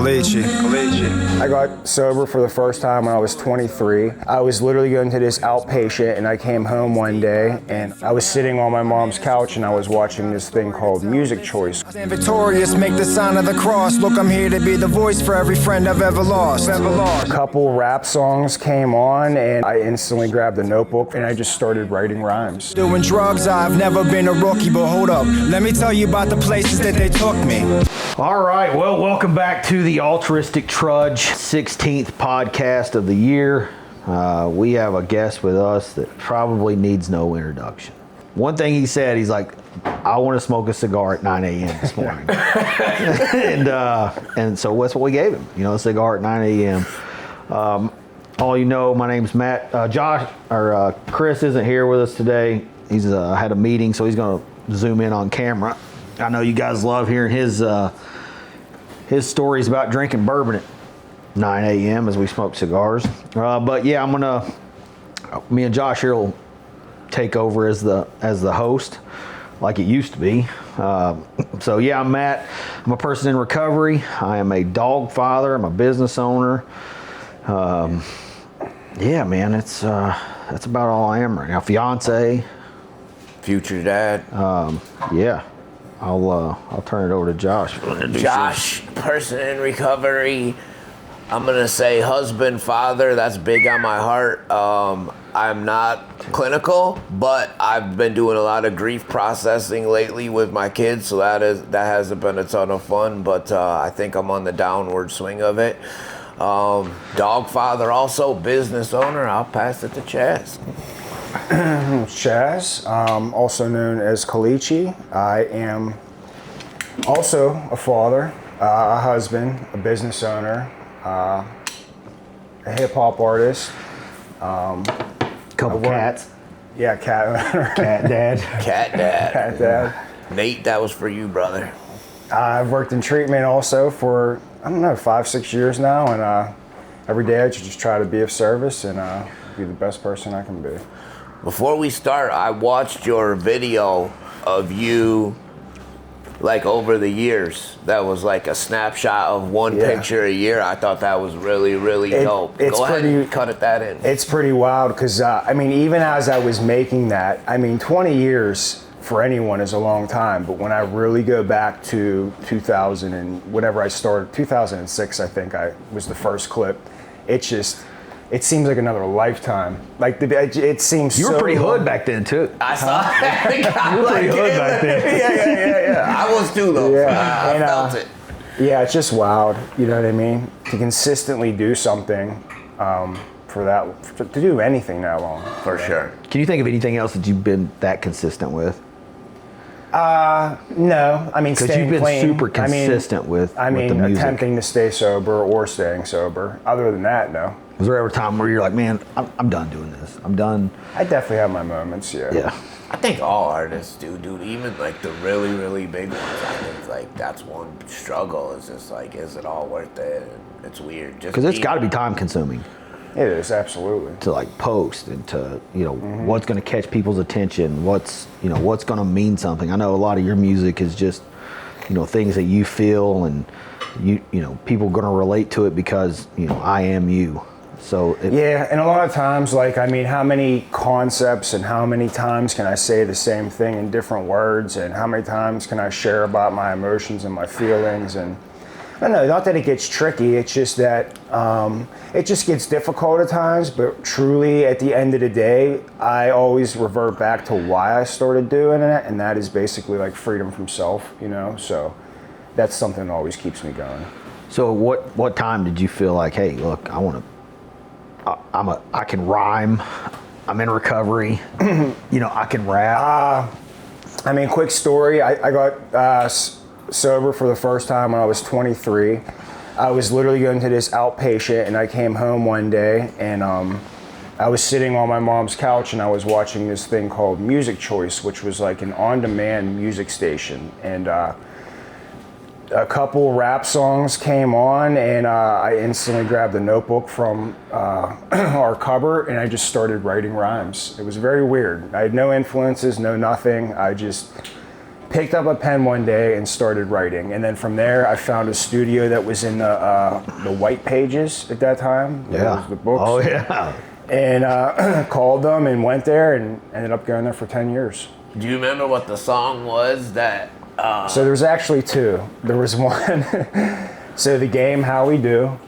Colicchie. I got sober for the first time when I was 23. I was literally going to this outpatient, and I came home one day and I was sitting on my mom's couch and I was watching this thing called Music Choice. Stand victorious, make the sign of the cross. Look, I'm here to be the voice for every friend I've ever lost. A couple rap songs came on and I instantly grabbed a notebook and I just started writing rhymes. Doing drugs, I've never been a rookie, but hold up, let me tell you about the places that they took me. All right, well, welcome back to the Altruistic Trudge 16th podcast of the year. We have a guest with us that probably needs no introduction. One thing he said, he's like, I want to smoke a cigar at 9 a.m. this morning. and so that's what we gave him, a cigar at 9 a.m. All you know, my name's Matt. Chris isn't here with us today. He's had a meeting, so he's going to zoom in on camera. I know you guys love hearing his stories about drinking bourbon at 9 a.m. as we smoke cigars. But yeah, me and Josh here will take over as the host, like it used to be. So yeah, I'm Matt. I'm a person in recovery. I am a dog father. I'm a business owner. Yeah, man, that's about all I am right now. Fiance, future dad. Yeah. I'll turn it over to Josh. Josh, person in recovery. I'm gonna say husband, father. That's big on my heart. I'm not clinical, but I've been doing a lot of grief processing lately with my kids, so that hasn't been a ton of fun. But I think I'm on the downward swing of it. Dog father, also business owner. I'll pass it to Chaz. Chaz, also known as Colicchie. I am also a father, a husband, a business owner, a hip-hop artist. Couple cats. Yeah, cat owner. Cat dad. Cat dad. Cat dad. Nate, that was for you, brother. I've worked in treatment also for, 5-6 years now, and every day I just try to be of service and be the best person I can be. Before we start, I watched your video of you, over the years. That was like a snapshot of one picture a year. I thought that was really, really dope. Go ahead and cut that in. It's pretty wild because, even as I was making that, 20 years for anyone is a long time, but when I really go back to 2000 and whenever I started, 2006 I think was the first clip, it seems like another lifetime. It seems You were pretty hood back then too. I saw that. You were pretty hood back then. Yeah. I was too though. Yeah. I felt it. Yeah, it's just wild, you know what I mean? To consistently do something to do anything that long. For sure. Can you think of anything else that you've been that consistent with? No, Because you've been clean. super consistent with the music. Attempting to stay sober or staying sober. Other than that, no. Was there ever a time where you're like, man, I'm done doing this. I'm done. I definitely have my moments, yeah. Yeah. I think all artists do, dude. Even the really, really big ones. I think that's one struggle. Is just is it all worth it? And it's weird. Because it's got to be time consuming. It is, absolutely. To post and to what's going to catch people's attention, what's going to mean something. I know a lot of your music is just things that you feel and people are going to relate to it because I am you. So yeah, and a lot of times how many concepts and how many times can I say the same thing in different words, and how many times can I share about my emotions and my feelings, and I don't know, not that it gets tricky, it's just that it just gets difficult at times, but truly at the end of the day, I always revert back to why I started doing it, and that is basically freedom from self, so that's something that always keeps me going. So what time did you feel like, hey, look, I can rhyme, I'm in recovery, I can rap? Quick story, I got sober for the first time when I was 23. I was literally going to this outpatient and I came home one day and I was sitting on my mom's couch and I was watching this thing called Music Choice, which was an on-demand music station, and a couple rap songs came on and I instantly grabbed a notebook from our cupboard and I just started writing rhymes. It was very weird. I had no influences, no nothing. I just picked up a pen one day and started writing. And then from there, I found a studio that was in the white pages at that time. Yeah. Was the books. Oh, yeah. And called them and went there and ended up going there for 10 years. Do you remember what the song was that? So there's actually two. There was one, so The Game, How We Do,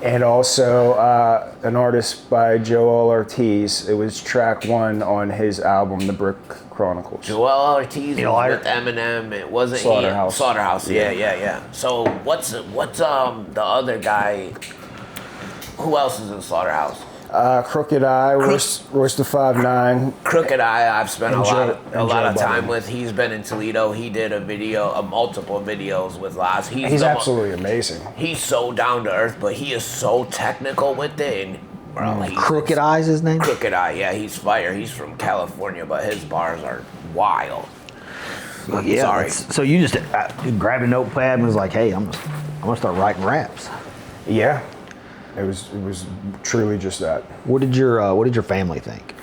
and also an artist by Joel Ortiz. It was track 1 on his album, The Brick Chronicles. Joel Ortiz was with Eminem. It wasn't Slaughterhouse. Slaughterhouse. Yeah. So what's the other guy? Who else is in Slaughterhouse? Crooked Eye, Royce the 5'9". Crooked Eye, I've spent a lot of time Budden. with. He's been in Toledo. He did multiple videos with Laz. He's absolutely amazing. He's so down to earth, but he is so technical with it. And bro, Crooked Eye's his name? Crooked Eye, yeah, he's fire. He's from California, but his bars are wild. Yeah. Sorry. So you just grabbed a notepad and was like, hey, I'm gonna start writing raps. Yeah, it was truly just that. What did your family think?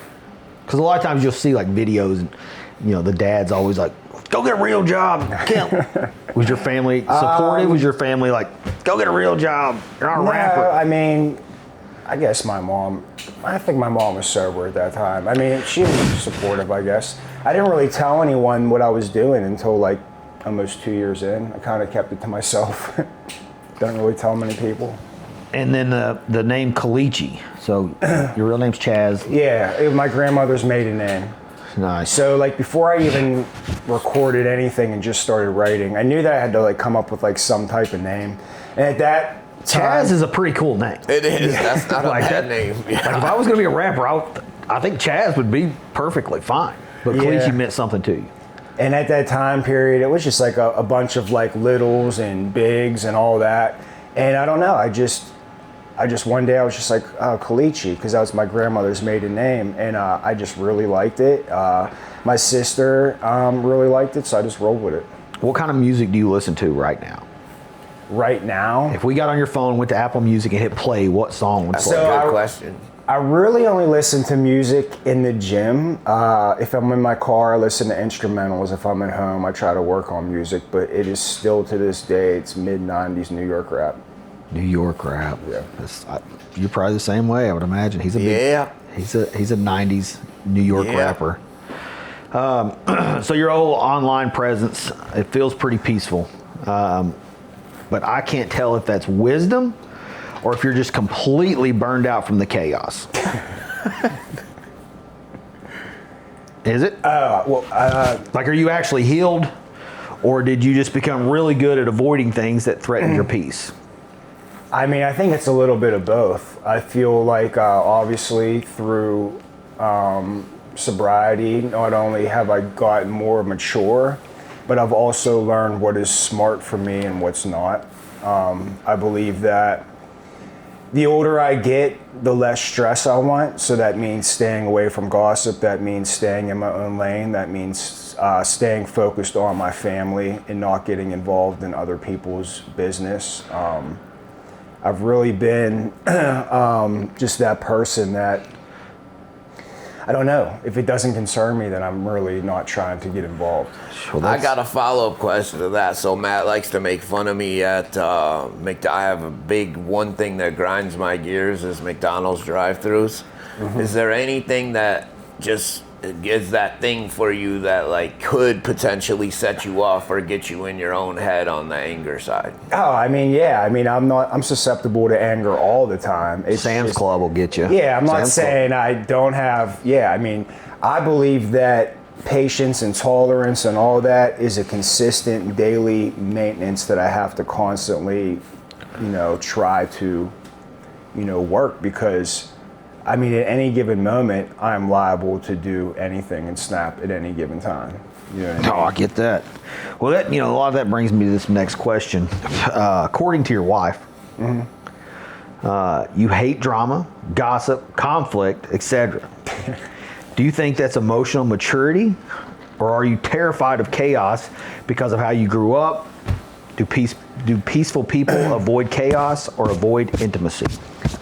Because a lot of times you'll see like videos, and the dad's always like, "Go get a real job, Kim." Was your family supportive? Was your family like, "Go get a real job, you're not a rapper"? I mean, I guess I think my mom was sober at that time. I mean, she was supportive, I guess. I didn't really tell anyone what I was doing until like almost 2 years in. I kind of kept it to myself. Don't really tell many people. And then the name Colicchie. So your real name's Chaz. Yeah, it was my grandmother's maiden name. Nice. So like before I even recorded anything and just started writing, I knew that I had to like come up with like some type of name. And at that time, Chaz is a pretty cool name. It is. Yeah. That's not Like a bad that- name. Like if I was gonna be a rapper, I think Chaz would be perfectly fine. But Colicchie meant something to you. And at that time period, it was just like a bunch of like littles and bigs and all that. And I don't know, I just one day I was just like, Colicchie, because that was my grandmother's maiden name. And I just really liked it. My sister really liked it, so I just rolled with it. What kind of music do you listen to right now? Right now? If we got on your phone, went to Apple Music and hit play, what song would That's play? a good question. I really only listen to music in the gym. If I'm in my car, I listen to instrumentals. If I'm at home, I try to work on music. But it is still to this day, it's mid-90s New York rap. New York rap. Yeah. You're probably the same way, I would imagine. He's a '90s New York rapper. So your whole online presence, it feels pretty peaceful. But I can't tell if that's wisdom or if you're just completely burned out from the chaos. Is it? Like, are you actually healed, or did you just become really good at avoiding things that threatened your peace? I mean, I think it's a little bit of both. I feel like obviously through sobriety, not only have I gotten more mature, but I've also learned what is smart for me and what's not. I believe that the older I get, the less stress I want. So that means staying away from gossip. That means staying in my own lane. That means staying focused on my family and not getting involved in other people's business. I've really been just that person that, I don't know, if it doesn't concern me, then I'm really not trying to get involved. I got a follow-up question to that. So Matt likes to make fun of me at I have a big one thing that grinds my gears is McDonald's drive-thrus. Mm-hmm. Is there anything that just is that thing for you that like could potentially set you off or get you in your own head on the anger side? Oh, I mean, yeah. I mean, I'm susceptible to anger all the time. Sam's Club will get you. Yeah, I'm not saying I don't have, I mean, I believe that patience and tolerance and all that is a consistent daily maintenance that I have to constantly, try to, work, because I mean, at any given moment, I'm liable to do anything and snap at any given time. You know what I mean? Oh, I get that. Well, that a lot of that brings me to this next question. According to your wife, you hate drama, gossip, conflict, etc. Do you think that's emotional maturity, or are you terrified of chaos because of how you grew up? Do peaceful people avoid chaos or avoid intimacy?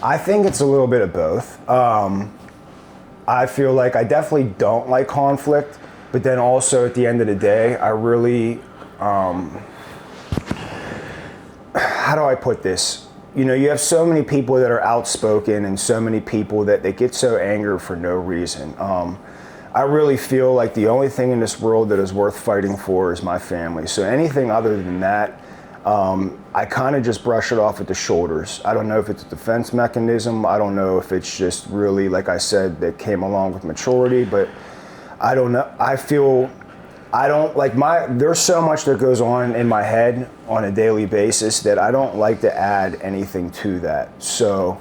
I think it's a little bit of both. I feel like I definitely don't like conflict, But then also at the end of the day, I really, how do I put this? You know, you have so many people that are outspoken and so many people that they get so angry for no reason. I really feel like the only thing in this world that is worth fighting for is my family. So anything other than that, I kind of just brush it off with the shoulders. I don't know if it's a defense mechanism. I don't know if it's just really, like I said, that came along with maturity, but I don't know. I feel, I don't like there's so much that goes on in my head on a daily basis that I don't like to add anything to that. So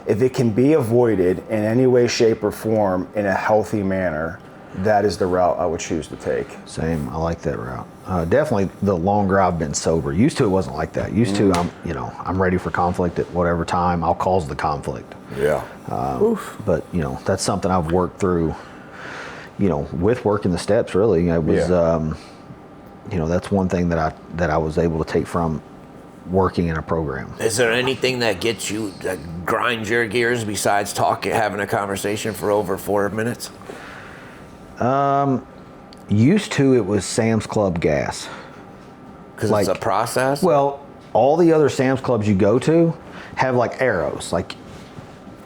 if it can be avoided in any way, shape, or form in a healthy manner, that is the route I would choose to take. Same. I like that route. Definitely the longer I've been sober. Used to it wasn't like that. Used to I'm ready for conflict at whatever time. I'll cause the conflict. Yeah. But that's something I've worked through. With working the steps. Really, it was. That's one thing that I was able to take from working in a program. Is there anything that gets you, that grinds your gears besides having a conversation for over 4 minutes? Used to it was Sam's Club gas. Because it's a process? Well, all the other Sam's Clubs you go to have like arrows. Like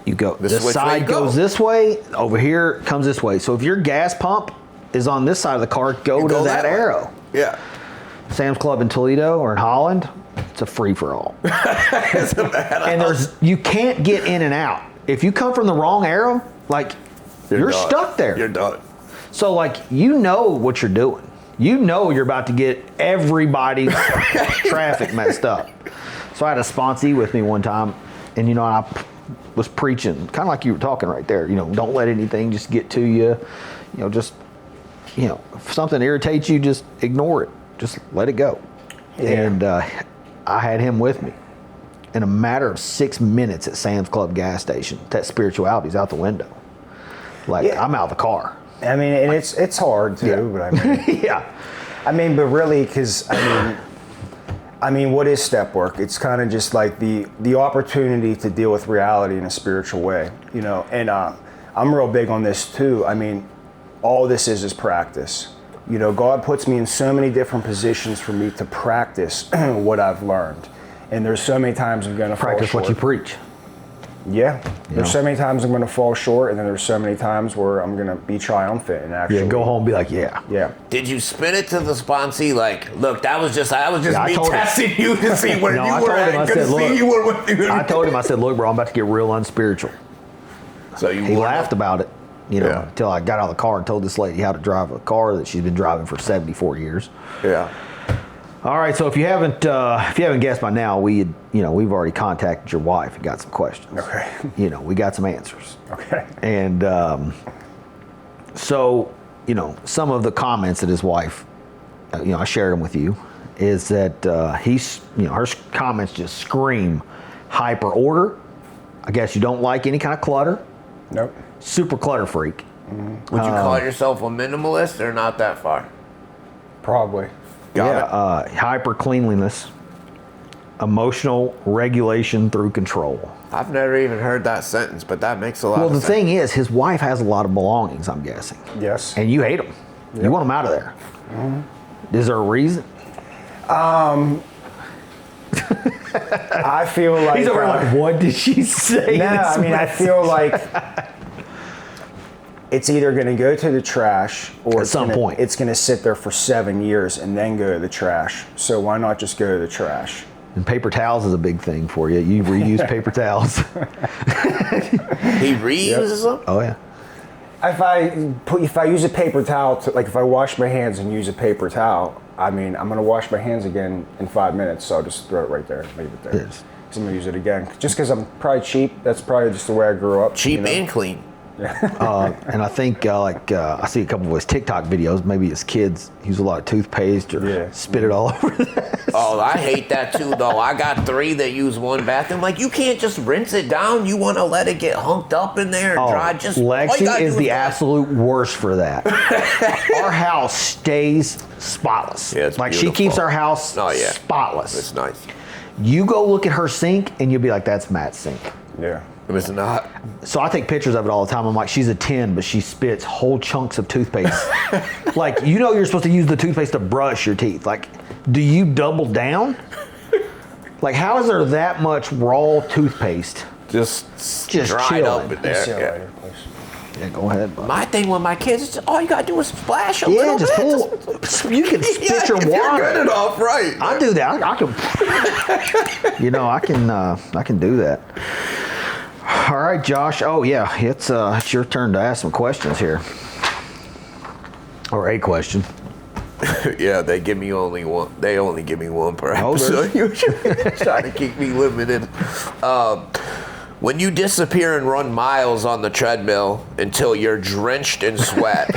you go, this side goes this way, over here comes this way. So if your gas pump is on this side of the car, go to that arrow. Yeah. Sam's Club in Toledo or in Holland, it's a free-for-all. And you can't get in and out. If you come from the wrong arrow, you're stuck there. You're done. So what you're doing. You're about to get everybody's traffic messed up. So I had a sponsee with me one time, and I was preaching, kind of like you were talking right there. Don't let anything just get to you. If something irritates you, just ignore it. Just let it go. Yeah. And I had him with me. In a matter of 6 minutes at Sam's Club gas station, that spirituality's out the window. I'm out of the car. I mean, and it's hard too, but I mean, yeah. I mean, but really, because I mean, what is step work? It's kind of just like the opportunity to deal with reality in a spiritual way, And I'm real big on this too. I mean, all this is practice. God puts me in so many different positions for me to practice what I've learned, and there's so many times I'm going to practice fall short. what you preach. Yeah, there's so many times I'm going to fall short, and then there's so many times where I'm going to be triumphant and actually go home and be like, yeah. Did you spin it to the sponsee look, I was just me testing you to see where you were at? I told him, I said, look, bro, I'm about to get real unspiritual. So he laughed about it, until I got out of the car and told this lady how to drive a car that she's been driving for 74 years. Yeah. All right, so if you haven't guessed by now, we've already contacted your wife and got some questions. Okay. We got some answers. Okay. And so some of the comments that his wife, I shared them with you, is that her comments just scream hyper order. I guess you don't like any kind of clutter. Nope. Super clutter freak. Mm-hmm. Would you call yourself a minimalist or not that far? Probably. Hyper cleanliness, emotional regulation through control. I've never even heard that sentence, but that makes a lot of sense. Well, the thing is, his wife has a lot of belongings, I'm guessing. Yes. And you hate them. Yep. You want them out of there. Mm-hmm. Is there a reason? I feel like... He's over like, what did she say? No, I mean, I feel like it's either going to go to the trash or at some point it's going to sit there for 7 years and then go to the trash. So why not just go to the trash? And paper towels is a big thing for you. You reuse paper towels. He reuses them? Oh, yeah. If I use a paper towel, if I wash my hands and use a paper towel, I mean, I'm going to wash my hands again in 5 minutes, so I'll just throw it right there, leave it there. Yes. Because I'm going to use it again. Just because I'm probably cheap, that's probably just the way I grew up. Cheap and clean. And I think I see a couple of his TikTok videos. Maybe his kids use a lot of toothpaste or spit it all over. Oh, I hate that too, though. I got 3 that use one bathroom. You can't just rinse it down. You want to let it get hunked up in there and dry. Lexi is the absolute worst for that. Our house stays spotless. Yeah, it's she keeps our house spotless. It's nice. You go look at her sink and you'll be like, that's Matt's sink. Yeah. It's not. So I take pictures of it all the time. I'm like, she's a 10, but she spits whole chunks of toothpaste. Like, you're supposed to use the toothpaste to brush your teeth. Like, do you double down? Like, how is there that much raw toothpaste? Just dried chilling. up in See you there. later, please. Yeah, go ahead. Bud. My thing with my kids is just, all you gotta do is splash a Yeah, little just bit. pull. You can spit your if water. You're good enough, right? I do that. I can. I can do that. All right, Josh. Oh yeah, it's your turn to ask some questions here, or a question. Yeah, they give me only one. They only give me one per Oh, episode. Usually, trying to keep me limited. When you disappear and run miles on the treadmill until you're drenched in sweat,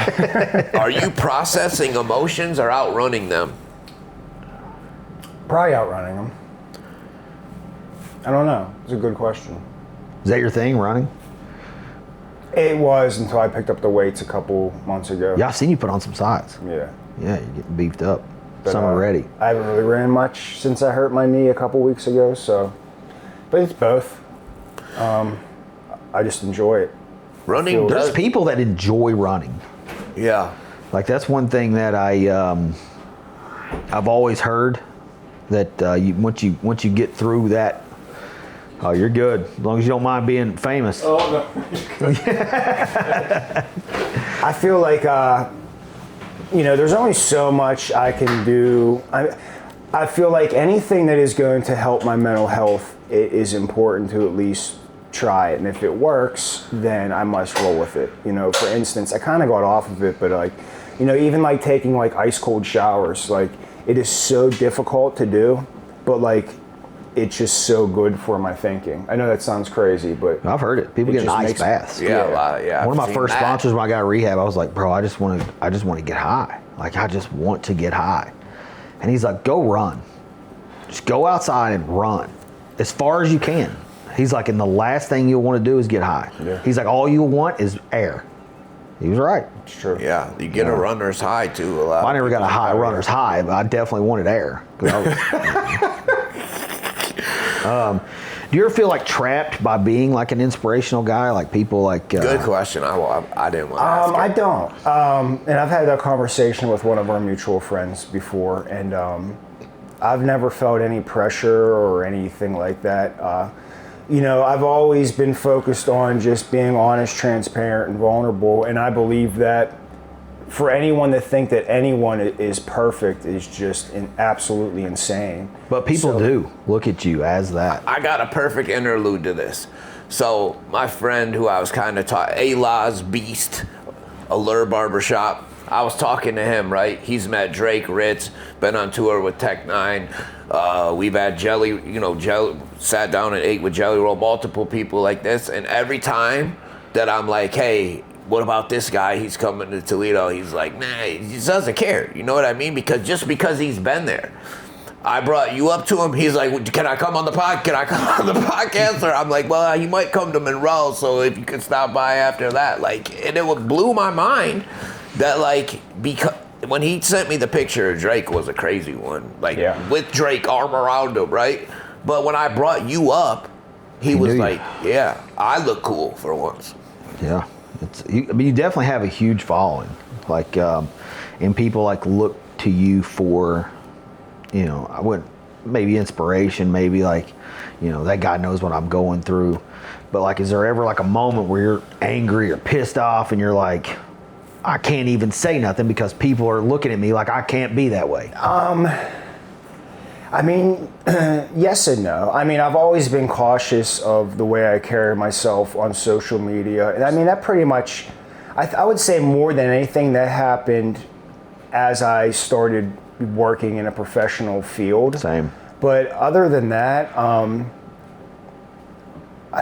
are you processing emotions or outrunning them? Probably outrunning them. I don't know. It's a good question. Is that your thing, running? It was until I picked up the weights a couple months ago. Yeah, I've seen you put on some sides. Yeah. Yeah, you're getting beefed up. But, Summer ready. I haven't really ran much since I hurt my knee a couple weeks ago, so. But it's both. I just enjoy it. Running There's does. people that enjoy running. Yeah. Like, that's one thing that I've always heard, that once you get through that, oh, you're good, as long as you don't mind being famous. Oh, no. I feel like, there's only so much I can do. I feel like anything that is going to help my mental health, it is important to at least try it. And if it works, then I must roll with it. For instance, I kind of got off of it, but even like taking like ice cold showers, like it is so difficult to do, but like it's just so good for my thinking. I know that sounds crazy, but I've heard it. People get just ice makes- baths. Yeah, a lot. Yeah. One of I've my seen first that. sponsors when I got rehab, I was like, bro, I just want to get high. Like, I just want to get high. And he's like, go run. Just go outside and run as far as you can. He's like, and the last thing you'll want to do is get high. Yeah. He's like, all you want is air. He was right. it's true. Yeah, you get a runner's high too a lot. I never got a high runner's high, but I definitely wanted air. 'Cause do you ever feel like trapped by being like an inspirational guy? Like people like... Good question. I didn't want to ask I it. don't. And I've had that conversation with one of our mutual friends before, and I've never felt any pressure or anything like that. I've always been focused on just being honest, transparent, and vulnerable, and I believe that for anyone to think that anyone is perfect is just absolutely insane. But people do look at you as that. I got a perfect interlude to this. So my friend who I was kind of talking, Alaz Beast, Allure Barbershop, I was talking to him, right? He's met Drake, Ritz, been on tour with Tech Nine. We've had Jelly, sat down and ate with Jelly Roll, multiple people like this. And every time that I'm like, hey, what about this guy? He's coming to Toledo. He's like, nah, he just doesn't care. You know what I mean? Because he's been there. I brought you up to him. He's like, can I come on the pod? Can I come on the podcast? Or I'm like, well, he might come to Monroe, so if you could stop by after that. Like, and it blew my mind that, like, because when he sent me the picture of Drake was a crazy one. Like, with Drake arm around him, right? But when I brought you up, he was like, yeah, I look cool for once. Yeah. You definitely have a huge following. Like, and people like look to you for, I wouldn't, maybe inspiration, maybe like, that guy knows what I'm going through. But like, is there ever like a moment where you're angry or pissed off and you're like, I can't even say nothing because people are looking at me like I can't be that way? I mean, yes and no. I mean, I've always been cautious of the way I carry myself on social media. And I mean, that pretty much, I would say more than anything that happened as I started working in a professional field. Same. But other than that, I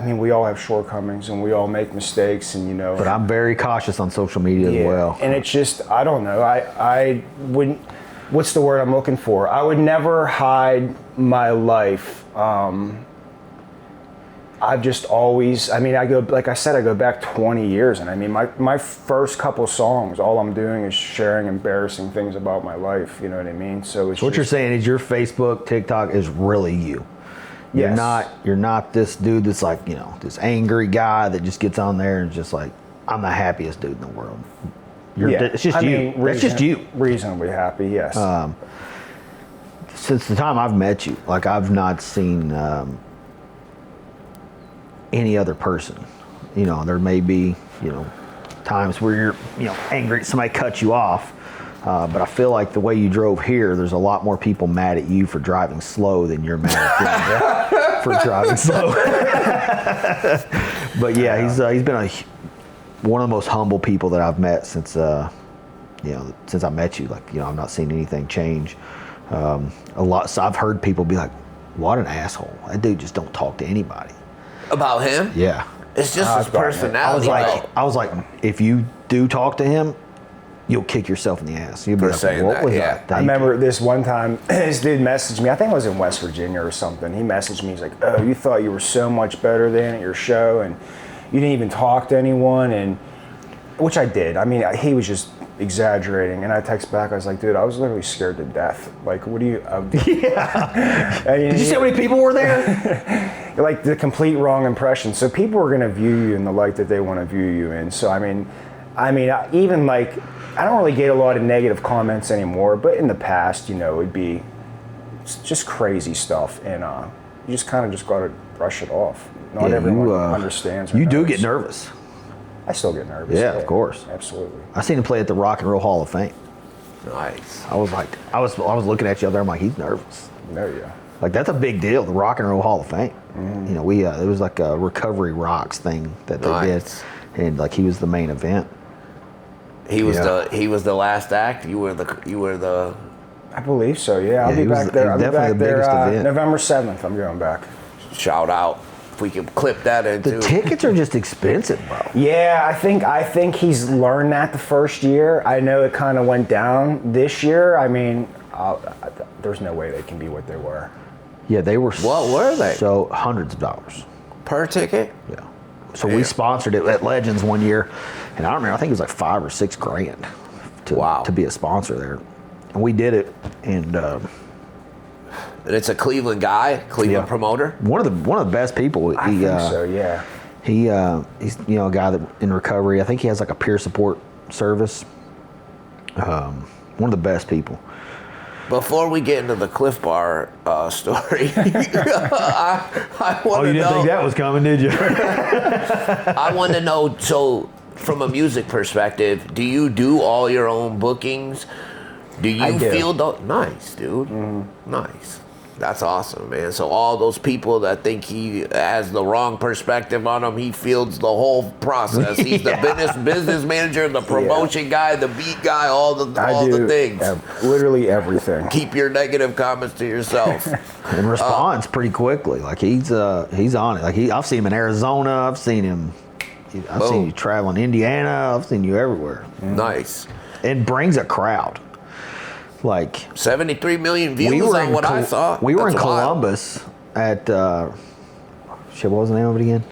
mean, we all have shortcomings and we all make mistakes, and But I'm very cautious on social media as well. And it's just, I don't know. I wouldn't. What's the word I'm looking for? I would never hide my life. I've just always, I mean, I go back 20 years, and I mean, my first couple songs, all I'm doing is sharing embarrassing things about my life, you know what I mean? So it's So what you're saying is your Facebook, TikTok is really you. Yes. You're not this dude that's like, this angry guy that just gets on there and just like, I'm the happiest dude in the world. It's just you. That's just you. Reasonably happy, yes. Since the time I've met you, like I've not seen any other person. There may be, times where you're, angry, somebody cut you off. But I feel like the way you drove here, there's a lot more people mad at you for driving slow than you're mad at them for driving slow. But yeah, he's been one of the most humble people that I've met since since I met you. Like, I've not seen anything change. So I've heard people be like, "What an asshole! That dude just don't talk to anybody." About him? Yeah. It's just his personality. I was like, if you do talk to him, you'll kick yourself in the ass. You'll be like, what was that? I remember this one time, this dude messaged me, I think it was in West Virginia or something. He messaged me, he's like, "Oh, you thought you were so much better than at your show, and you didn't even talk to anyone," and which I did. I mean, he was just exaggerating, and I text back, I was like, "Dude, I was literally scared to death. Like, what do you..." Yeah. Did you see how many people were there? Like, the complete wrong impression. So people are going to view you in the light that they want to view you in. So, I mean, even like, I don't really get a lot of negative comments anymore, but in the past, it'd be just crazy stuff, and you just kind of just got to brush it off. Not everyone understands. You do get nervous. I still get nervous. Yeah, of course. Absolutely. I seen him play at the Rock and Roll Hall of Fame. Nice. I was like, I was looking at you out there. I'm like, he's nervous. No, yeah. Like, that's a big deal. The Rock and Roll Hall of Fame. Mm-hmm. It was like a Recovery Rocks thing that they did, and like he was the main event. He was the last act. You were the. I believe so. Yeah, I'll be back there. I'll be back there November 7th. I'm going back. Shout out. If we can clip that into. The tickets are just expensive, bro. Yeah, I think he's learned that the first year. I know it kind of went down this year. I mean, there's no way they can be what they were. Yeah, they were. What were they? So hundreds of dollars per ticket. Yeah. So we sponsored it at Legends one year, and I don't remember. I think it was like $5 or $6 grand to be a sponsor there, and we did it. And it's a Cleveland guy, Cleveland promoter. One of the best people. I think so. Yeah. He's a guy that in recovery. I think he has like a peer support service. One of the best people. Before we get into the Cliff Bar story, I want to know. Oh, you didn't think that was coming, did you? I want to know, so from a music perspective, do you do all your own bookings? Do you feel nice, dude? Mm-hmm. Nice. That's awesome, man. So all those people that think he has the wrong perspective on him, he fields the whole process. He's the business manager, the promotion guy, the beat guy, all the things. Literally everything. Keep your negative comments to yourself. And responds pretty quickly. Like he's on it. Like I've seen him in Arizona. I've seen you traveling Indiana. I've seen you everywhere. Nice. It brings a crowd. Like 73 million views on what I thought. We were in Columbus at what was the name of it again?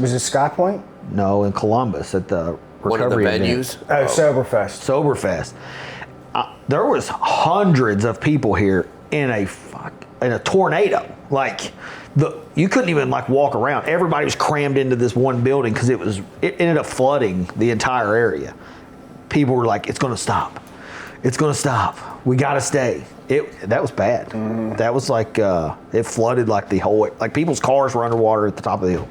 Was it Sky Point? No, in Columbus at the recovery one of the venues. Soberfest. There was hundreds of people here in a tornado. Like you couldn't even like walk around. Everybody was crammed into this one building because it ended up flooding the entire area. People were like, "It's going to stop. It's going to stop. We got to stay." That was bad. Mm-hmm. That was like, it flooded like the whole, like people's cars were underwater at the top of the hill.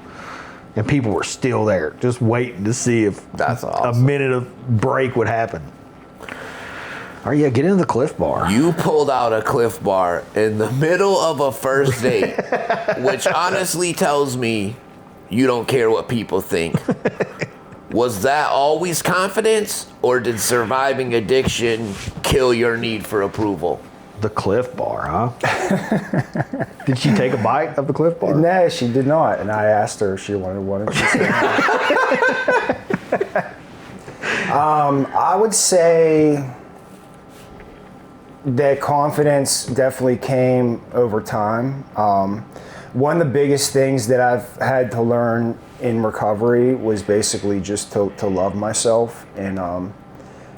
And people were still there, just waiting to see if a minute of break would happen. All right, yeah, get into the Cliff Bar. You pulled out a Cliff Bar in the middle of a first date, which honestly tells me you don't care what people think. Was that always confidence, or did surviving addiction kill your need for approval? The Cliff Bar, huh? Did she take a bite of the Cliff Bar? No, she did not. And I asked her if she wanted one, and she said no. I would say that confidence definitely came over time. One of the biggest things that I've had to learn in recovery was basically just to love myself, and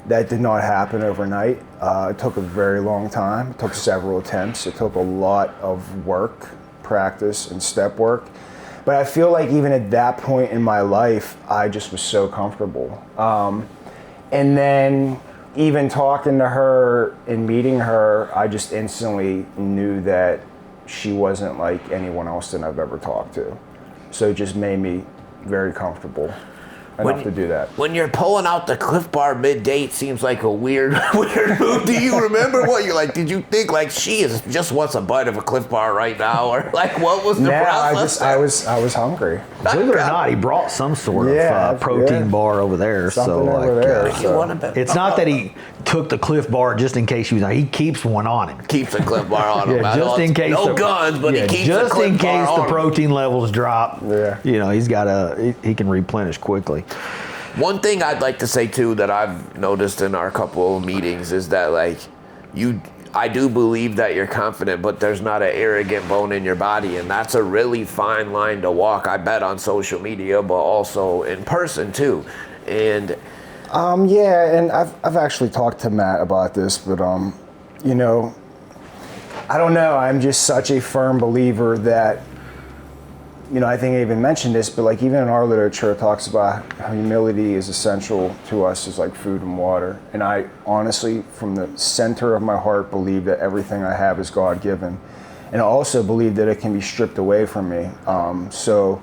that did not happen overnight. It took a very long time. It took several attempts. It took a lot of work, practice and step work. But I feel like even at that point in my life, I just was so comfortable. And then even talking to her and meeting her, I just instantly knew that she wasn't like anyone else that I've ever talked to. So it just made me very comfortable enough to do that. When you're pulling out the Cliff Bar mid-date, seems like a weird move. Do you remember what you like? Did you think like she just wants a bite of a Cliff Bar right now, or like what was the process? I was hungry. Believe it or not, he brought some sort of protein bar over there. Something so over like, there, You want a bit- it's not that he took the Cliff Bar just in case she was. He keeps one on him. Keeps a Cliff Bar on him. Yeah, just in case. No guns, but he keeps just a Cliff in Bar case on the him. protein levels drop. Yeah. You know, he can replenish quickly. One thing I'd like to say too that I've noticed in our couple of meetings is that like I do believe that you're confident, but there's not an arrogant bone in your body, and that's a really fine line to walk. I bet on social media, but also in person too. And yeah, and I've actually talked to Matt about this, but you know, I don't know. I'm just such a firm believer that, you know, I think I even mentioned this, but like even in our literature, it talks about how humility is essential to us as like food and water. And I honestly, from the center of my heart, believe that everything I have is God-given. And I also believe that it can be stripped away from me. So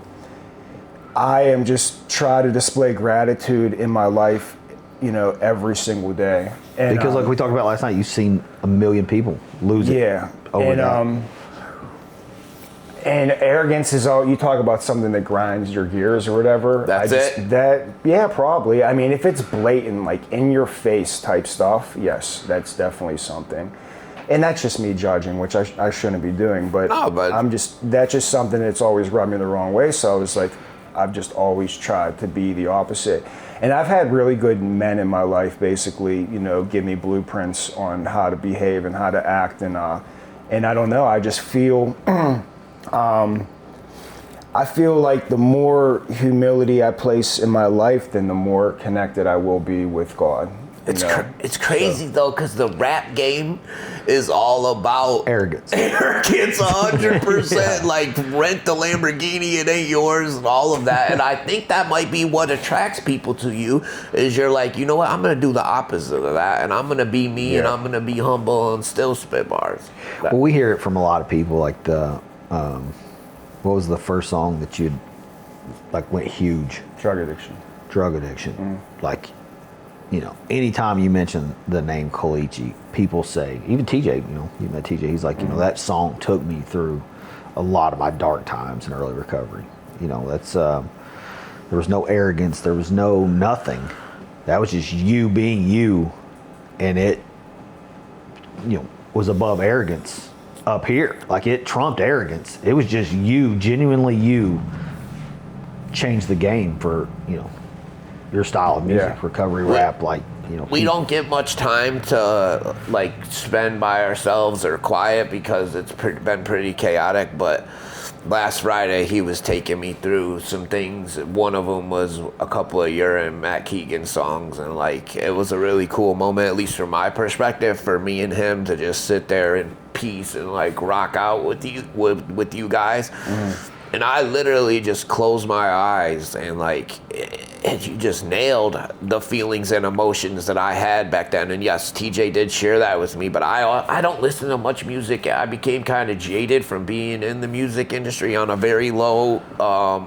I am just trying to display gratitude in my life, you know, every single day. And, Because like we talked about last night, you've seen 1 million people lose it over that. And arrogance is all, you talk about something that grinds your gears or whatever. Yeah, probably. I mean, if it's blatant, like in your face type stuff, yes, that's definitely something. And that's just me judging, which I shouldn't be doing, but that's just something that's always rubbed me the wrong way. So I was like, I've just always tried to be the opposite. And I've had really good men in my life basically, you know, give me blueprints on how to behave and how to act. And I don't know, I just feel, I feel like the more humility I place in my life, then the more connected I will be with God. It's crazy though, because the rap game is all about Arrogance. Arrogance, 100%. Like rent the Lamborghini, it ain't yours, and all of that. And I think that might be what attracts people to you. Is you're like, you know what? I'm gonna do the opposite of that, and I'm gonna be me, and I'm gonna be humble and still spit bars. Well, we hear it from a lot of people. Like what was the first song that you like went huge? Drug addiction. Drug addiction. Like, you know, anytime you mention the name Colicchie, people say, even TJ, you know, you met TJ, he's like, you know, that song took me through a lot of my dark times in early recovery. You know, that's, there was no arrogance, there was no nothing. That was just you being you, and it, you know, was above arrogance up here. Like it trumped arrogance. It was just you, genuinely you, changed the game for, you know, your style of music, recovery rap, like, you know. We don't get much time to like spend by ourselves or quiet because it's been pretty chaotic, but last Friday he was taking me through some things. One of them was a couple of Urine Matt Keegan songs, and like it was a really cool moment, at least from my perspective, for me and him to just sit there in peace and like rock out with you guys. And I literally just closed my eyes and like you just nailed the feelings and emotions that I had back then. And yes, TJ did share that with me, but I don't listen to much music. I became kind of jaded from being in the music industry on a very low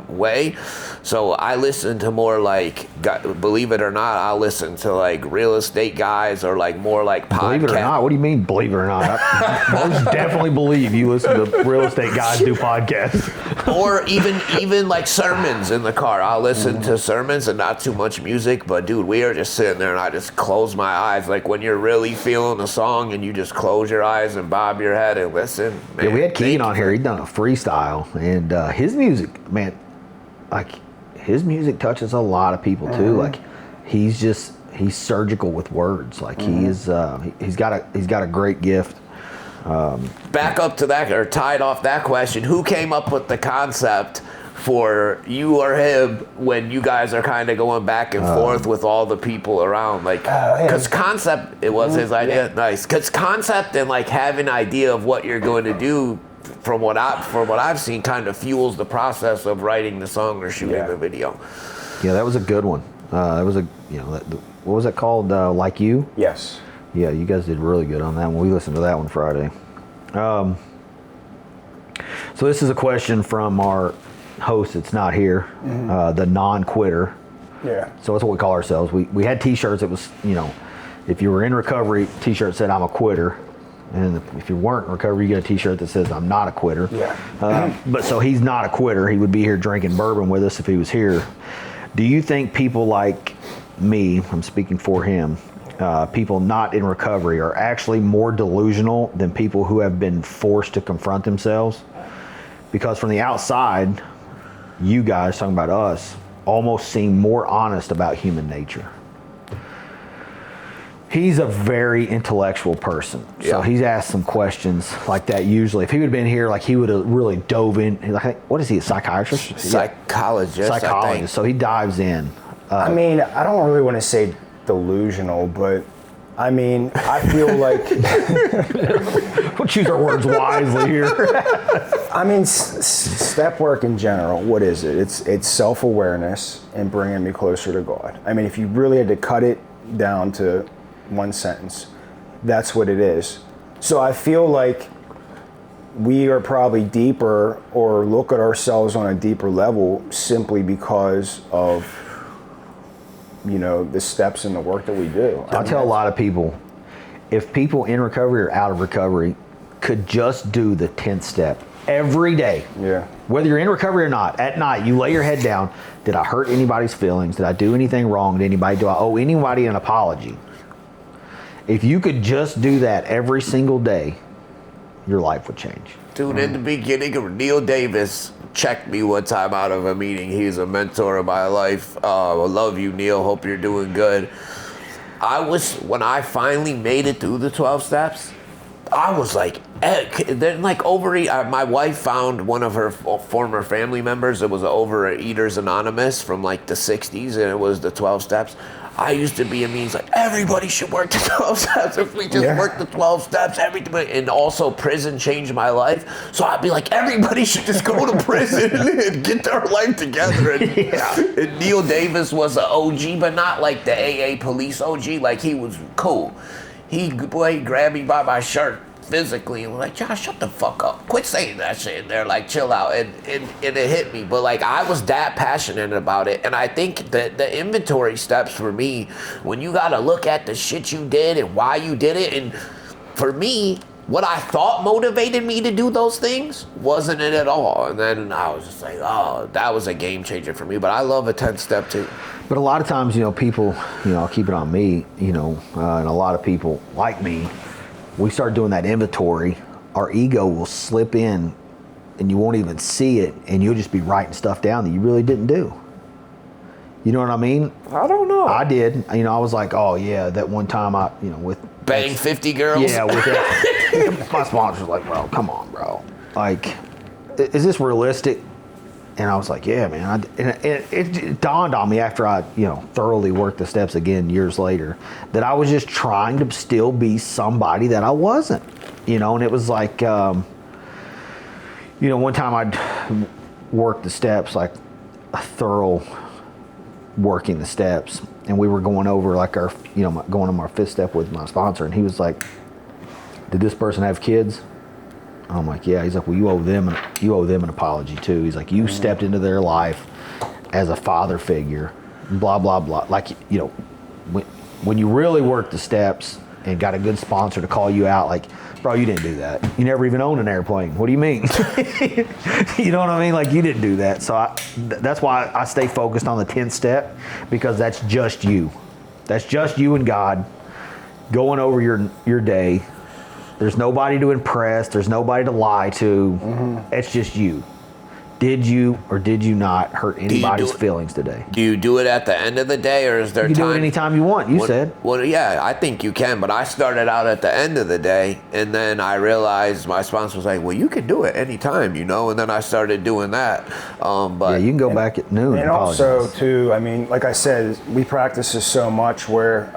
way. So I listen to more like, believe it or not, I'll listen to like real estate guys or like more like podcasts. Believe it or not? What do you mean, believe it or not? I most definitely believe you listen to real estate guys do podcasts. Or even like sermons in the car. I'll listen to sermons and not too much music, but dude, we are just sitting there and I just close my eyes. Like when you're really feeling a song and you just close your eyes and bob your head and listen. Man, yeah, we had Keegan on here. He'd done a freestyle, and his music, man, like his music touches a lot of people too. Like he's surgical with words. Like he's got a great gift. Back up to that, or tied off that question, who came up with the concept for you or him when you guys are kind of going back and forth with all the people around? Like, because concept, it was his idea. Nice. Because concept and like having an idea of what you're going to do from what I've seen, kind of fuels the process of writing the song or shooting the video. Yeah, that was a good one. It was what was it called? Like You? Yes. Yeah, you guys did really good on that one. We listened to that one Friday. So this is a question from our host that's not here, the non-quitter. Yeah. So that's what we call ourselves. We had T-shirts. It was, if you were in recovery, T-shirt said I'm a quitter. And if you weren't in recovery, you get a T-shirt that says I'm not a quitter. Yeah. But so he's not a quitter. He would be here drinking bourbon with us if he was here. Do you think people like me, I'm speaking for him, people not in recovery are actually more delusional than people who have been forced to confront themselves? Because from the outside, you guys, talking about us, almost seem more honest about human nature. He's a very intellectual person. So he's asked some questions like that usually. If he would have been here, like he would have really dove in. Like, what is he, a psychiatrist? Psychologist. Psychologist. So he dives in. I mean, I don't really want to say delusional, but I mean, I feel like... We'll choose our words wisely here. I mean, step work in general, what is it? It's self-awareness and bringing me closer to God. I mean, if you really had to cut it down to one sentence, that's what it is. So I feel like we are probably deeper, or look at ourselves on a deeper level, simply because of, the steps and the work that we do. I tell a lot of people, if people in recovery or out of recovery could just do the 10th step every day, whether you're in recovery or not, at night, you lay your head down. Did I hurt anybody's feelings? Did I do anything wrong to anybody? Do I owe anybody an apology? If you could just do that every single day, your life would change. Dude, in the beginning, Neil Davis checked me one time out of a meeting. He's a mentor of my life. I love you, Neil. Hope you're doing good. When I finally made it through the 12 steps, I was like, then my wife found one of her former family members. It was Overeaters Anonymous from like the 60s, and it was the 12 steps. I used to be a means like, everybody should work the 12 steps. If we just work the 12 steps, everything. And also prison changed my life. So I'd be like, everybody should just go to prison and get their life together. And Neil Davis was an OG, but not like the AA police OG. Like, he was cool. He grabbed me by my shirt physically and was like, Josh, shut the fuck up. Quit saying that shit. And they're like, chill out. And it hit me. But like, I was that passionate about it. And I think that the inventory steps for me, when you gotta look at the shit you did and why you did it, and for me, what I thought motivated me to do those things wasn't it at all. And then I was just like, oh, that was a game changer for me. But I love a 10th step too. But a lot of times, people, I'll keep it on me, and a lot of people like me, we start doing that inventory, our ego will slip in and you won't even see it, and you'll just be writing stuff down that you really didn't do. You know what I mean? I don't know. I did. I was like, oh yeah, that one time with bang 50 girls. Yeah, with that. My sponsor was like, bro, come on, bro. Like, is this realistic? And I was like, yeah, man. It dawned on me after I, thoroughly worked the steps again years later, that I was just trying to still be somebody that I wasn't, and it was like, one time I'd worked the steps, like a thorough working the steps, and we were going over like our, going on our 5th step with my sponsor, and he was like, did this person have kids? I'm like, yeah. He's like, well, you owe them an apology too. He's like, you stepped into their life as a father figure, blah, blah, blah. Like, when you really work the steps and got a good sponsor to call you out, like, bro, you didn't do that. You never even owned an airplane. What do you mean? You know what I mean? Like, you didn't do that. So that's why I stay focused on the 10th step, because that's just you. That's just you and God going over your day. There's nobody to impress. There's nobody to lie to. It's just you. Did you or did you not hurt anybody's feelings today? Do you do it at the end of the day, or is there time? You can do it anytime you want, you said. Well, yeah, I think you can, but I started out at the end of the day, and then I realized my sponsor was like, well, you can do it anytime, and then I started doing that. But yeah, you can go back at noon. And also, too, like I said, we practice this so much where,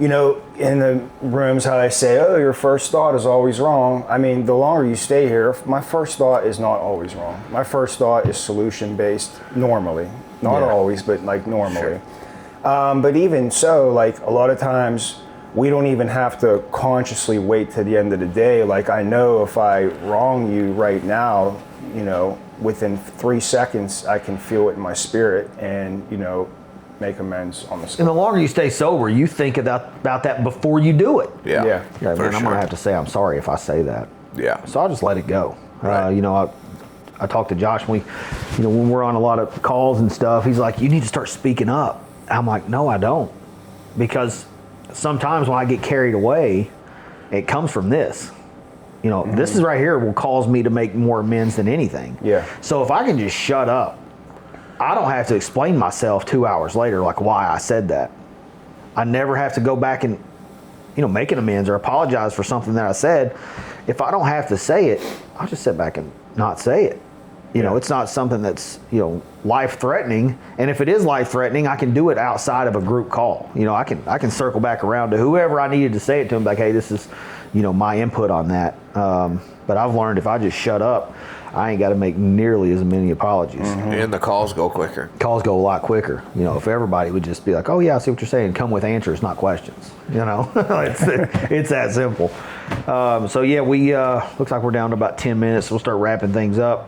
you know, in the rooms, how they say, oh, your first thought is always wrong. I mean, the longer you stay here, my first thought is not always wrong. My first thought is solution-based normally. Not always, but like normally. Sure. But even so, like a lot of times, we don't even have to consciously wait to the end of the day. Like I know if I wrong you right now, you know, within 3 seconds, I can feel it in my spirit and, you know, make amends on the spot. And the longer you stay sober, you think about that before you do it. Yeah. Yeah, man, sure. I'm gonna have to say I'm sorry if I say that. Yeah. So I'll just let it go. Right. You know, I talked to Josh when when we're on a lot of calls and stuff. He's like, you need to start speaking up. I'm like, no, I don't, because sometimes when I get carried away, it comes from this. You know, this is right here will cause me to make more amends than anything. Yeah. So if I can just shut up, I don't have to explain myself 2 hours later, like why I said that. I never have to go back and, you know, make an amends or apologize for something that I said. If I don't have to say it, I'll just sit back and not say it. You know, it's not something that's, you know, life-threatening. And if it is life-threatening, I can do it outside of a group call. You know, I can circle back around to whoever I needed to say it to, and be like, hey, this is, you know, my input on that. But I've learned if I just shut up, I ain't got to make nearly as many apologies. And the calls go quicker. Calls go a lot quicker. You know, if everybody would just be like, oh yeah, I see what you're saying, come with answers, not questions. You know, it's that simple. So yeah, we looks like we're down to about 10 minutes. So we'll start wrapping things up.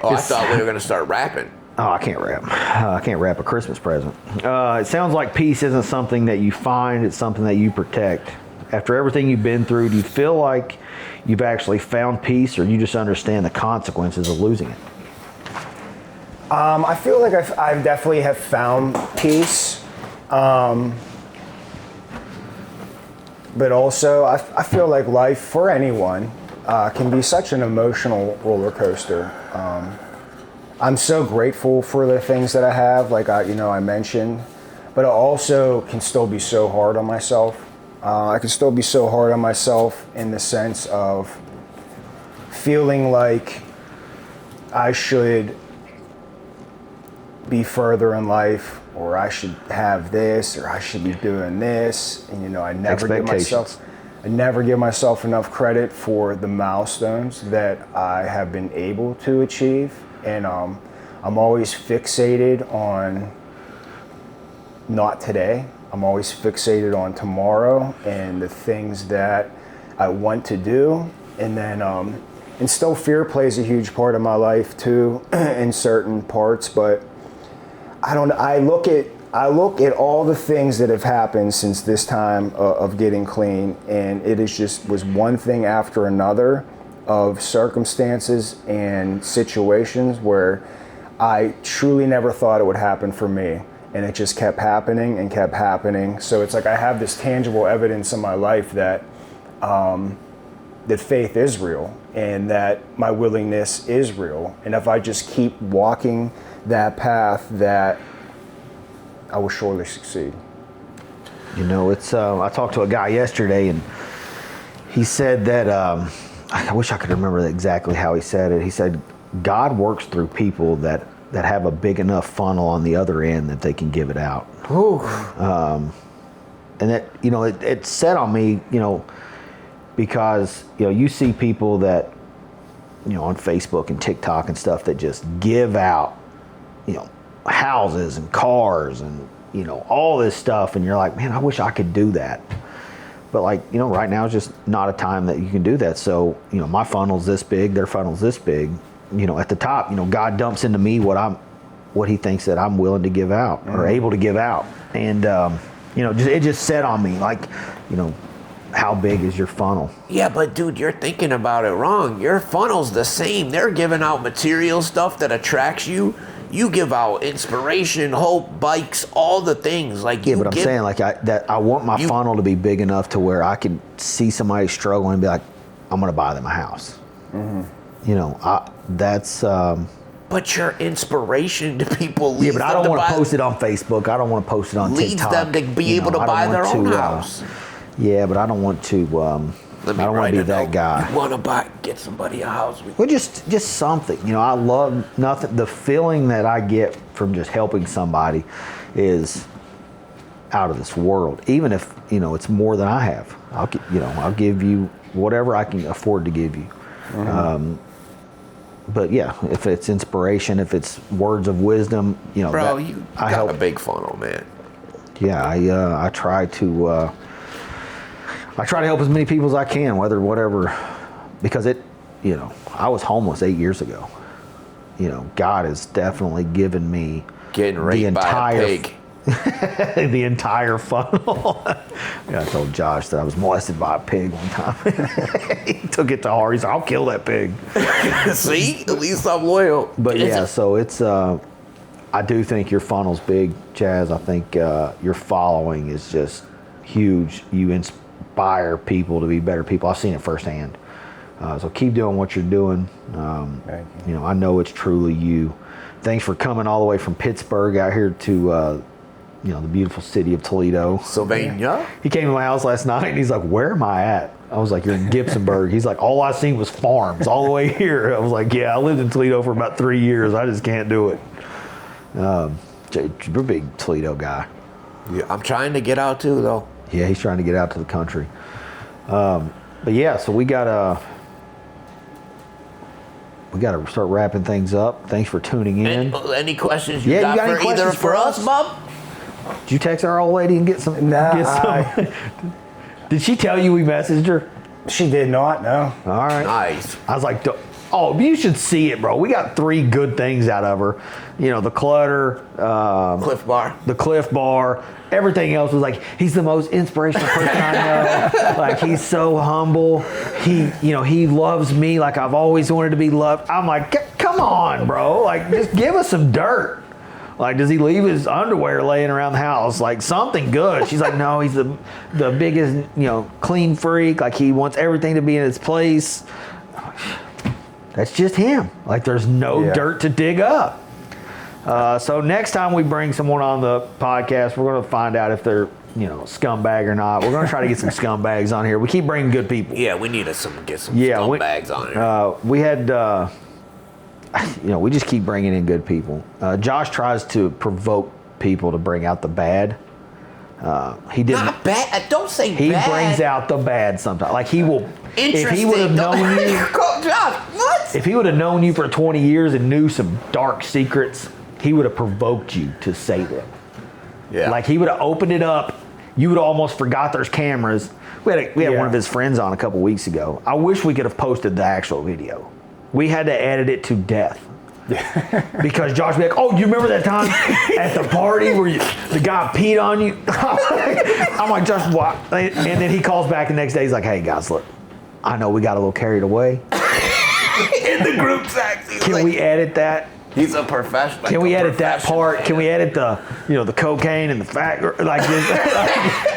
Oh, I thought we were going to start rapping. Oh, I can't rap. I can't rap a Christmas present. It sounds like peace isn't something that you find, it's something that you protect. After everything you've been through, do you feel like you've actually found peace, or you just understand the consequences of losing it? I feel like I definitely have found peace. But also, I feel like life for anyone can be such an emotional roller coaster. I'm so grateful for the things that I have, like I mentioned, but I also can still be so hard on myself. I can still be so hard on myself in the sense of feeling like I should be further in life, or I should have this, or I should be doing this, and you know, I never give myself enough credit for the milestones that I have been able to achieve, and I'm always fixated on not today. I'm always fixated on tomorrow and the things that I want to do, and then and still fear plays a huge part of my life too in certain parts, but I look at all the things that have happened since this time of getting clean, and it is just was one thing after another of circumstances and situations where I truly never thought it would happen for me, and it just kept happening and kept happening. So it's like I have this tangible evidence in my life that that faith is real, and that my willingness is real, and if I just keep walking that path, that I will surely succeed. You know, it's I talked to a guy yesterday, and he said that I wish I could remember exactly how he said it. He said God works through people that have a big enough funnel on the other end that they can give it out. And that, you know, it set on me, you know, because, you know, you see people that, you know, on Facebook and TikTok and stuff that just give out, you know, houses and cars and, you know, all this stuff, and you're like, man, I wish I could do that. But like, you know, right now is just not a time that you can do that. So, you know, my funnel's this big, their funnel's this big. You know, at the top, you know, God dumps into me what he thinks that I'm willing to give out or able to give out. And, you know, it just set on me, like, you know, how big is your funnel? Yeah, but dude, you're thinking about it wrong. Your funnel's the same. They're giving out material stuff that attracts you. You give out inspiration, hope, bikes, all the things. Like, yeah, but I'm saying, like, I want my funnel to be big enough to where I can see somebody struggling and be like, I'm going to buy them a house. You know, that's. But your inspiration to people leads yeah, but I don't want to post it on Facebook. I don't want to post it on TikTok. Leads them to be able to buy their own house. Yeah, but I don't want to. I don't want to be that guy. You want to get somebody a house? Well, just something. You know, I love nothing. The feeling that I get from just helping somebody is out of this world. Even if it's more than I have, I'll give you whatever I can afford to give you. But yeah, if it's inspiration, if it's words of wisdom, bro, you got a big funnel, man. Yeah, I try to help as many people as I can, whatever, because I was homeless 8 years ago. God has definitely given me getting raped by a pig. The entire funnel. Yeah, I told Josh that I was molested by a pig one time. He took it to heart. He said, "I'll kill that pig." See, at least I'm loyal. But yeah, so it's. I do think your funnel's big, Chaz. I think your following is just huge. You inspire people to be better people. I've seen it firsthand. So keep doing what you're doing. Thank you. I know it's truly you. Thanks for coming all the way from Pittsburgh out here to the beautiful city of Toledo. Sylvania. He came to my house last night and he's like, "Where am I at?" I was like, "You're in Gibsonburg." He's like, "All I seen was farms all the way here." I was like, "Yeah, I lived in Toledo for about 3 years. I just can't do it." You're a big Toledo guy. Yeah, I'm trying to get out too, though. Yeah, he's trying to get out to the country. But yeah, so we gotta start wrapping things up. Thanks for tuning in. Any questions you got for either for us, Bob? Did you text our old lady and get some? Nah, Did she tell you we messaged her? she did not. No. All right. Nice. I was like, "Oh, you should see it, bro. We got 3 good things out of her. The clutter, Cliff Bar. the Cliff Bar. Everything else was like, he's the most inspirational person I know. Like, he's so humble. He loves me like I've always wanted to be loved." I'm like, "Come on, bro. Like, just give us some dirt. Like, does he leave his underwear laying around the house? Like, something good." She's like, "No, he's the biggest, clean freak. Like, he wants everything to be in its place." That's just him. Like, there's no dirt to dig up. So next time we bring someone on the podcast, we're going to find out if they're, scumbag or not. We're going to try to get some scumbags on here. We keep bringing good people. Yeah, we need to get some scumbags on here. We had, we just keep bringing in good people. Josh tries to provoke people to bring out the bad. He didn't. Not bad. Don't say he bad. He brings out the bad sometimes. Like, he will. If he would have known you, Josh, what? If he would have known you for 20 years and knew some dark secrets, he would have provoked you to say them. Yeah. Like, he would have opened it up. You would have almost forgot there's cameras. We had one of his friends on a couple weeks ago. I wish we could have posted the actual video. We had to edit it to death. Because Josh would be like, "Oh, do you remember that time at the party where the guy peed on you?" I'm like, "Josh, what?" And then he calls back the next day. He's like, "Hey, guys, look, I know we got a little carried away." In the group text. Can we edit that? He's a professional. Can we edit that part? Can we edit the cocaine and the fat?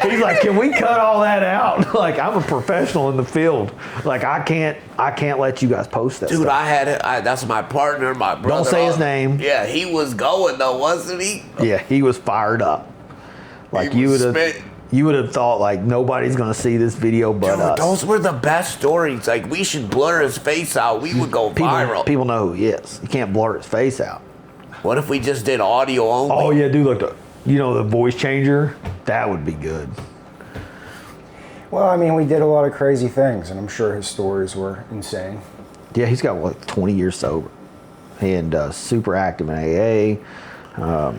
He's like, "Can we cut all that out?" Like, I'm a professional in the field. Like, I can't let you guys post that. Dude, stuff. I had it. That's my partner, my brother. Don't say his name. Yeah, he was going though, wasn't he? Yeah, he was fired up. Like, you would have thought, like, nobody's gonna see this video but Dude, us. those were the best stories. Like, we should blur his face out. We would go viral. People know who he is. You can't blur his face out. What if we just did audio only? Oh yeah, dude, like the voice changer. That would be good. Well, I mean, we did a lot of crazy things, and I'm sure his stories were insane. Yeah, he's got like 20 years sober, and super active in AA.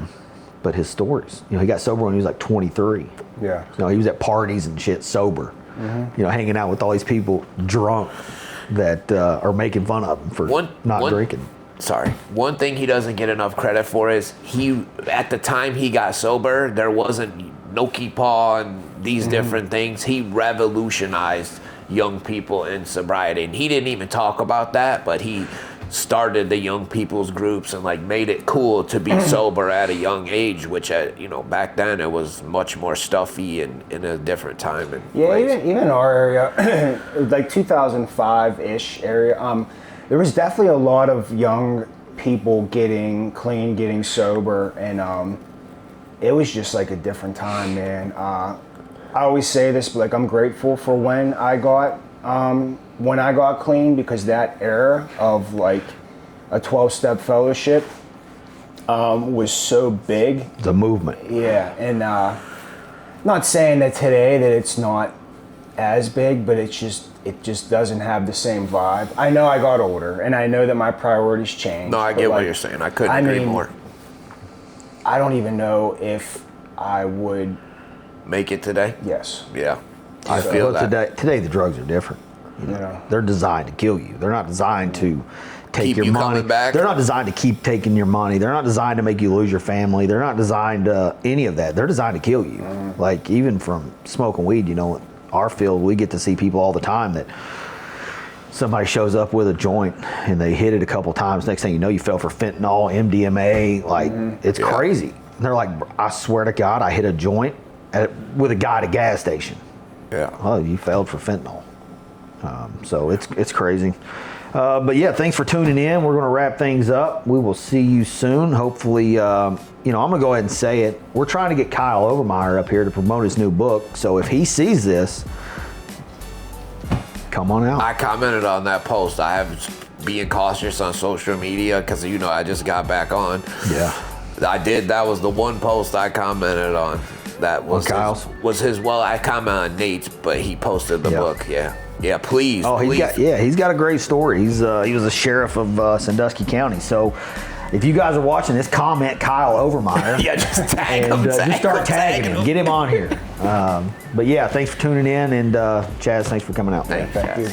But his stories, he got sober when he was like 23. Yeah. He was at parties and shit sober. Mm-hmm. Hanging out with all these people drunk that are making fun of him for not drinking. Sorry. One thing he doesn't get enough credit for is at the time he got sober, there wasn't Noki Paw and these different things. He revolutionized young people in sobriety. And he didn't even talk about that, but he started the young people's groups and like made it cool to be sober at a young age, which back then it was much more stuffy and in a different time and place. even our area, like 2005-ish area, there was definitely a lot of young people getting clean, getting sober, and it was just like a different time, man. I always say this, but like, I'm grateful for when I got clean, because that era of like a 12-step fellowship was so big. The movement. Yeah, and Not saying that today that it's not as big, but it just doesn't have the same vibe. I know I got older, and I know that my priorities changed. No, I get what you're saying. I couldn't agree more. I don't even know if I would make it today. Yes. Yeah, I feel that. Today the drugs are different. They're designed to kill you. They're not designed to take your money. Coming back. They're not designed to keep taking your money. They're not designed to make you lose your family. They're not designed to any of that. They're designed to kill you. Like even from smoking weed, our field, we get to see people all the time that somebody shows up with a joint and they hit it a couple times. Next thing you know, you fell for fentanyl, MDMA. Like it's crazy. And they're like, I swear to God, I hit a joint with a guy at a gas station. Yeah. Oh, you failed for fentanyl. So it's crazy. But yeah, thanks for tuning in. We're going to wrap things up. We will see you soon. Hopefully, I'm going to go ahead and say it. We're trying to get Kyle Overmeyer up here to promote his new book. So if he sees this, come on out. I commented on that post. I have being cautious on social media because, I just got back on. Yeah. I did. That was the one post I commented on. That was his. Well, I commented on Nate's, but he posted the book. Yeah. Yeah, please. Oh, please. He's got a great story. He was a sheriff of Sandusky County. So if you guys are watching this, comment Kyle Overmeyer. Yeah, just tag him. Just start tagging him. Get him on here. But yeah, thanks for tuning in. And Chaz, thanks for coming out. Thank you.